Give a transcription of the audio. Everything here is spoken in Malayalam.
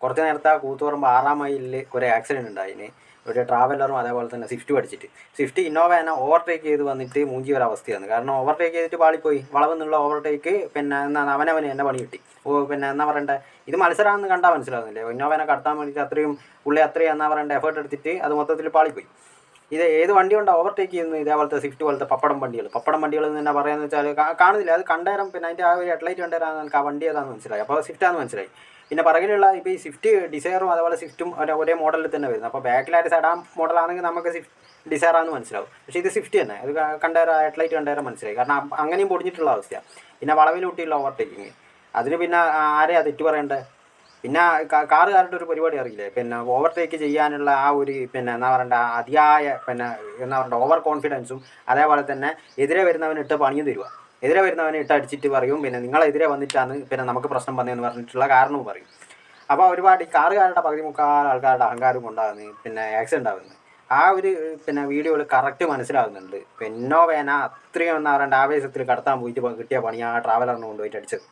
കുറച്ച് നേരത്തെ കൂത്തുപറമ്പ് 6-ാം മൈലിൽ ഒരു ആക്സിഡൻറ്റ് ഉണ്ടായിന്. ഒരു ട്രാവലറും അതേപോലെ തന്നെ സ്വിഫ്റ്റ് പഠിച്ചിട്ട് സ്വിഫ്റ്റ് ഇന്നോവേനെ ഓവർടേക്ക് ചെയ്ത് വന്നിട്ട് മൂഞ്ചി ഒരു അവസ്ഥയാണ്. കാരണം ഓവർടേക്ക് ചെയ്തിട്ട് പാളിപ്പോയി. വളവ് നിന്നുള്ള ഓവർടേക്ക് പിന്നെ എന്നാൽ അവനവന് എന്നെ പണി കിട്ടി. പിന്നെ എന്നാ പറയണ്ടേ, ഇത് മത്സരമാണെന്ന് കണ്ടാൽ മനസ്സിലാകുന്നില്ലേ. ഇന്നോവേനെ കടത്താൻ വേണ്ടിയിട്ട് അത്രയും എന്നാ പറയണ്ടേ എഫേർട്ട് എടുത്തിട്ട് അത് മൊത്തത്തിൽ പാളിപ്പോയി. ഇത് ഏത് വണ്ടി കൊണ്ടാണ് ഓവർടേക്ക് ചെയ്യുന്നത്? ഇതേപോലത്തെ സ്വിഫ്റ്റ് പോലത്തെ പപ്പടം വണ്ടികൾ എന്ന് തന്നെ പറയാന്ന് വെച്ചാൽ കാണുന്നില്ല. അത് കണ്ടേരം പിന്നെ അതിൻ്റെ ആ ഒരു ഹെഡ്ലൈറ്റ് കണ്ടേരം എനിക്ക് ആ വണ്ടി ഏതാണെന്ന് മനസ്സിലായി. അപ്പോൾ സ്വിഫ്റ്റാണെന്ന് മനസ്സിലായി. പിന്നെ പിറകിലുള്ള ഇപ്പോൾ ഈ സ്വിഫ്റ്റ് ഡിസയറും അതേപോലെ സ്വിഫ്റ്റും ഒരേ മോഡലിൽ തന്നെ വരുന്നത്. അപ്പോൾ ബാക്കിലായിട്ട് സെഡാൻ മോഡലാണെങ്കിൽ നമുക്ക് ഡിസയറാണെന്ന് മനസ്സിലാവും. പക്ഷേ ഇത് സ്വിഫ്റ്റ് തന്നെ. അത് കണ്ടേരം ഹെഡ്ലൈറ്റ് കണ്ടേരം മനസ്സിലായി. കാരണം അങ്ങനെയും പൊടിഞ്ഞിട്ടുള്ള അവസ്ഥയാണ്. പിന്നെ വളവിലൂട്ടിയുള്ള ഓവർടേക്കിങ്, അതിന് പിന്നെ ആരെയാ തെറ്റ് പറയേണ്ടത്? പിന്നെ കാറുകാരുടെ ഒരു പരിപാടി അറിയില്ലേ, പിന്നെ ഓവർടേക്ക് ചെയ്യാനുള്ള ആ ഒരു പിന്നെ എന്താ പറയണ്ട അതിയായ പിന്നെ എന്താ പറയണ്ട ഓവർ കോൺഫിഡൻസും അതേപോലെ തന്നെ എതിരെ വരുന്നവന് ഇട്ട് പണിയും തരുക. എതിരെ വരുന്നവനെ ഇട്ട് അടിച്ചിട്ട് പറയും പിന്നെ നിങ്ങളെതിരെ വന്നിട്ടാണ് പിന്നെ നമുക്ക് പ്രശ്നം വന്നതെന്ന് പറഞ്ഞിട്ടുള്ള കാരണവും പറയും. അപ്പോൾ ഒരുപാട് ഈ കാറുകാരുടെ പകുതി മുക്കാൽ ആൾക്കാരുടെ അഹങ്കാരം കൊണ്ടാകുന്നത് പിന്നെ ആക്സിഡൻ്റ് ആകുന്നത്. ആ ഒരു പിന്നെ വീഡിയോയിൽ കറക്റ്റ് മനസ്സിലാകുന്നുണ്ട്. ഇന്നോവേന അത്രയും എന്താ പറയണ്ട ആവേശത്തിൽ കടത്താൻ പോയിട്ട് കിട്ടിയ പണി ആ ട്രാവലറിനെ കൊണ്ടുപോയിട്ട് അടിച്ചത്.